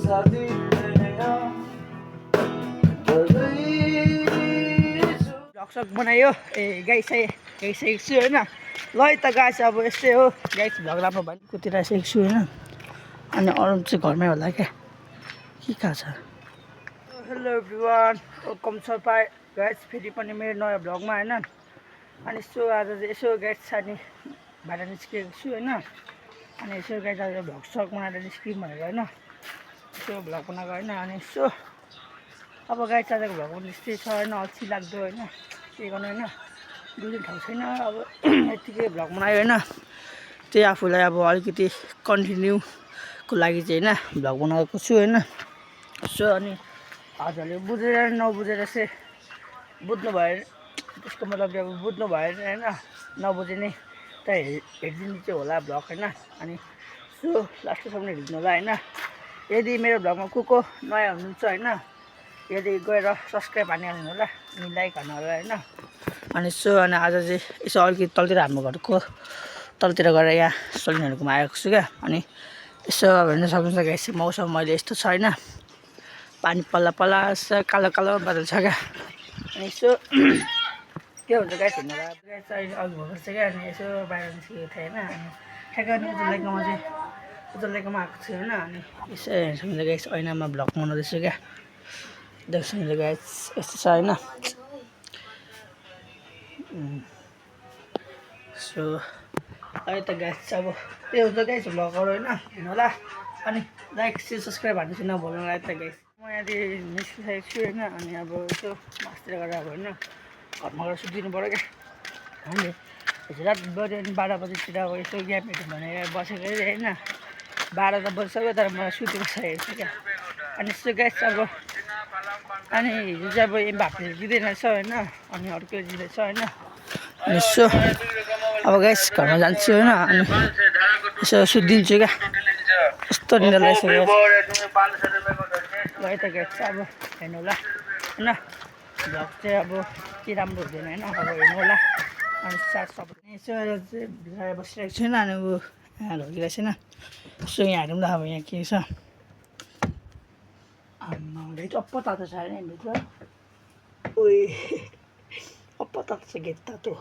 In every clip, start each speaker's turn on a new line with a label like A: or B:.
A: Vlog बनायो गइसकेको छु होइन। ल त गाइस अब यस्तै हो गाइस, भ्लग राम्रो भयो कुतिर आइसकेको छु होइन। अनि अरू चाहिँ घरमै होला क्या, के कहाँ छ। हेलो एभ्रिवान, वेलकम छ गाइस फेरि पनि मेरो नयाँ भ्लगमा होइन। अनि यसो आज चाहिँ यसो गाइस सानी बाहिर निस्केको छु होइन। अनि यसो गाइस आज भ्लग सक बनाएर निस्क्यौँ भनेर होइन, यसो भ्लग बनाएको होइन। अनि यसो अब गाइस आजको भ्लग पनि त्यस्तै छ होइन, अल्छी लाग्दो होइन, के गर्नु होइन, बुझ्ने ठाउँ छैन। अब यत्तिकै भ्लग बनायो होइन, त्यही आफूलाई अब अलिकति कन्टिन्यूको लागि चाहिँ होइन भ्लग बनाएको छु होइन। यसो अनि हजुरले बुझेर नबुझेर चाहिँ बुझ्नु भयो, त्यसको मतलब अब बुझ्नु भयो होइन, नबुझिने त हेरिदिनु चाहिँ होला भ्लग होइन। अनि सो लास्टसम्म हेरिदिनु होला होइन। यदि मेरो भ्लगमा को नयाँ हुनुहुन्छ होइन, यदि गएर सब्सक्राइब हानिहाल्नु होला, अनि लाइक हान्नु होला होइन। अनि सो अनि आज चाहिँ यसो अलिकति तलतिर हाम्रो घरको तलतिर गएर यहाँ सलिनहरूकोमा आएको छु क्या। अनि यसो हेर्न सक्नुहुन्छ गाइस, मौसम मैले यस्तो छ होइन, पानी पल्ला पल्ला कालो कालो बादल छ क्या। अनि यसो के हुन्छ गाइस हेर्नु होला, गाइस अहिले अघि भएको छ क्या। अनि यसो बाहिर निस्केको थिएँ होइन। अनि ठ्याक्कै अनि उज्जलेकोमा आएको छु होइन। अनि यसो हेर्न सक्नुहुन्छ गाइस, ऐनामा भ्लग बनाउँदैछु क्या, देख्नुहुन्छ गाइस यस्तो छ होइन। सो अहिले त गाइस अब त्यो हुन्छ गाइस भ्लगहरू होइन, हेर्नु होला। अनि लाइक सेयर सब्सक्राइब हान्नु चाहिँ नभुल्नु होला त गाइस। म यहाँदेखि निस्किसकेको छु होइन। अनि अब यसो मासतिर गएर अब होइन घरमा गएर सुत्दिनु पऱ्यो क्या। हामीले हिजो रातभरि अनि 12 बजीतिर अब यसो गेम हेर्नु भनेर बसेको होइन, 12 त बजिसक्यो तर मलाई सुतेको छ हेर्छु क्या। अनि यसो गाइस अब अनि हिजो चाहिँ अब एमबापेले जित्दैन रहेछ होइन, अनि अर्को जित्दैछ होइन। अनि यसो अब गाइस घरमा जान्छु होइन। अनि यसो सुत्दिन्छु क्या, यस्तो निन्द्रा लागिसक्यो। ल है त गाइस अब हेर्नु होला होइन, भ्लग चाहिँ अब के राम्रो हुँदैन होइन, अब हेर्नु होला। अनि साथ सबै यसो चाहिँ भित्र बसिरहेको छैन। अनि ऊ यहाँ ढल्किरहेको छैन, यसो यहाँ हेरौँ ल अब यहाँ के छ। गेट अप्प तातो छ अरे भित्र, ओइ अप्प तातो छ गेट तातो।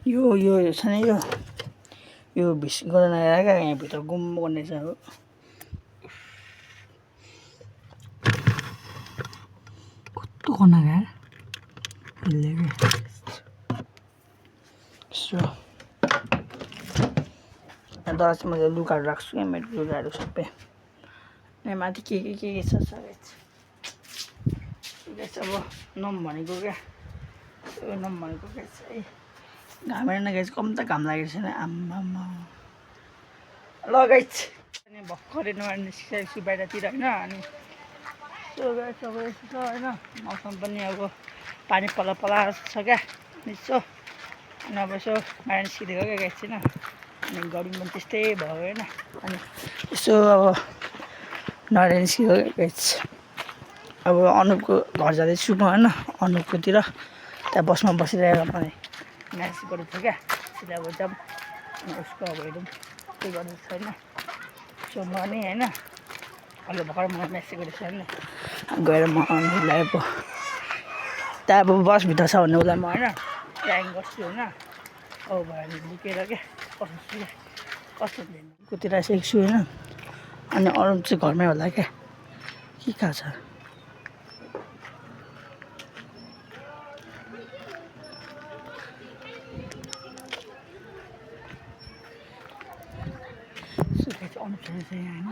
A: यो छ नि यो भिस गर्न आएर क्या, यहाँभित्र गुम्म गर्ने छ अब। कस्तो गर्न गएर यसो दस मैले लुगाहरू राख्छु क्या, मेरो लुगाहरू सबै यहाँ माथि के छ गाइस। अब नम भनेको क्या, नम भनेको क्या है, घाम हेर्न गाइस कम त घाम लागेको छैन आम्मामा। ल गाइस अनि भर्खरै नयाँ निस्किसकेको छु बाहिरतिर होइन। अनि त्यो गाइस अब यस्तो छ होइन, मौसम पनि अब पानी पल्ला पल्ला छ क्या यसो। अनि अब यसो बाहिर निस्किदिएको क्या गाइस होइन। अनि गर्मी पनि त्यस्तै भयो होइन। अनि यसो अब नयाँ निस्किएको क्या गाइस। अब अनुपको घर जाँदैछु म होइन, अनुपकोतिर त्यहाँ बसमा बसिरहेको मैले म्यासेज गरेको थियो क्या, त्यसले अब जाऊँ अनि उसको अब हेरौँ के गर्दैछ होइन। सो म नि होइन अहिले भर्खर मलाई म्यासेज गरेको छ होइन, गएर म अनुलाई अब त्यहाँ अब बसभित्र छ भने उसलाई म होइन ट्राइङ गर्छु होइन। अब भयो लुकेर क्या कस्तो कुतिर आइसकेको छु होइन। अनि अरू चाहिँ घरमै होला क्या, के कहाँ छ। अनुसार चाहिँ होइन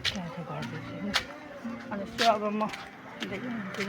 A: त्यहाँ चाहिँ गर्दैछु होइन। अनि त्यो अब म देखिदिन्छु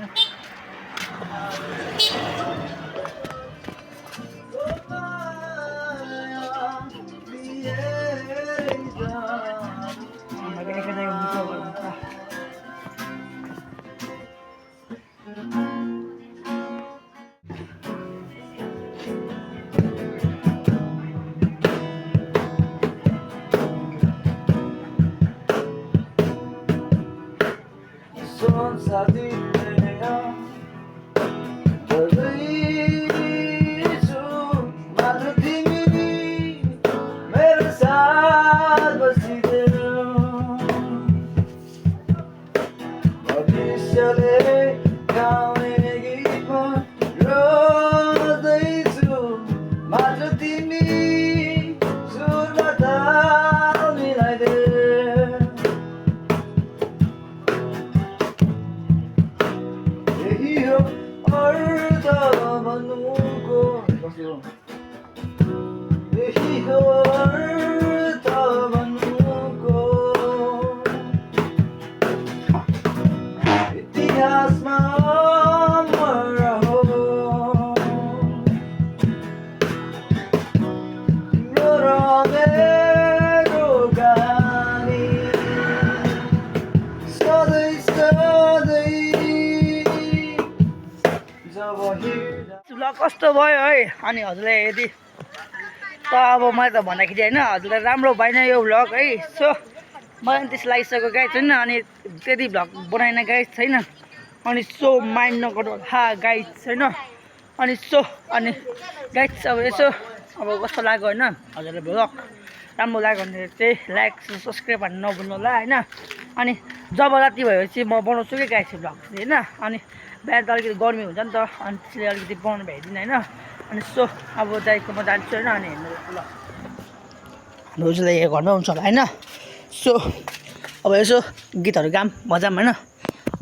A: कस्तो भयो है। अनि हजुरलाई यदि त अब मैले त भन्दाखेरि होइन हजुरलाई राम्रो भएन यो भ्लग है। सो मलाई पनि त्यस्तो लागिसक्यो गाइस होइन। अनि त्यति भ्लग बनाएन गाइस छैन। अनि सो माइन्ड नगर्नु हा गाइस होइन। अनि सो अनि गाइस अब यसो अब कस्तो लाग्यो होइन हजुरलाई भ्लग राम्रो लाग्यो भने चाहिँ लाइक सब्सक्राइब हान्नु नभुल्नु होला होइन। अनि जब राति भएपछि म बनाउँछु कि गाइस भ्लग होइन। अनि बिहान त अलिकति गर्मी हुन्छ नि त अनि त्यसले अलिकति बनाउनु भ्याइदिनँ होइन। अनि सो अब दाइकोमा जान्छु होइन। अनि हेर्नु ल हाम्रो उसलाई घरमै हुन्छ होला होइन। सो अब यसो गीतहरू गाऊँ बजाऊँ होइन।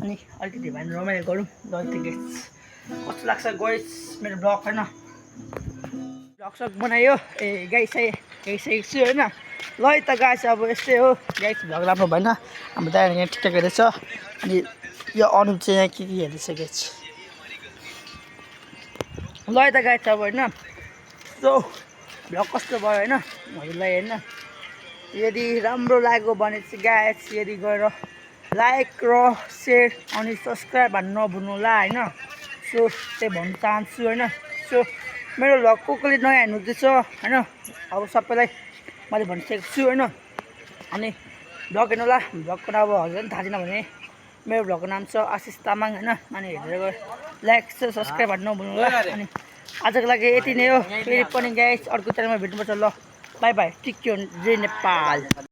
A: अनि अलिकति भए रमाइलो गरौँ ल गाइस। कस्तो लाग्छ गाइस मेरो भ्लग होइन। भ्लग बनायो गइसकेको छु होइन। ल है त गाइस अब यस्तै हो गाइस भ्लग राम्रो भएन। हाम्रो दाइहरू यहाँ ठिकठाक हेर्दैछ। अनि यो अनुप चाहिँ यहाँ के हेर्दैछ गाइस। ल है त गाइस अब होइन। सो भ्लग कस्तो भयो होइन हजुरलाई होइन। यदि राम्रो लाग्यो भने चाहिँ गाइस यदि गएर लाइक र सेयर अनि सब्सक्राइब हान्नु नभुल्नु होला होइन। सो त्यही भन्न चाहन्छु होइन। सो मेरो भ्लग कसले नयाँ हेर्नुहुँदैछ होइन अब सबैलाई मैले भनिसकेको छु होइन। अनि भ्लग हेर्नु होला। भ्लगको नाम अब हजुरलाई पनि थाहा छैन भने मेरो भ्लगको नाम छ आशिष तामाङ होइन। अनि हेरेर गएर लाइक सब्सक्राइब हान्नु नभुल्नु होला। अनि आजको लागि यति नै हो। फेरि पनि गाइस अर्को च्यानलमा भेट्नुपर्छ ल। बाई बाई टेक केयर जय नेपाल।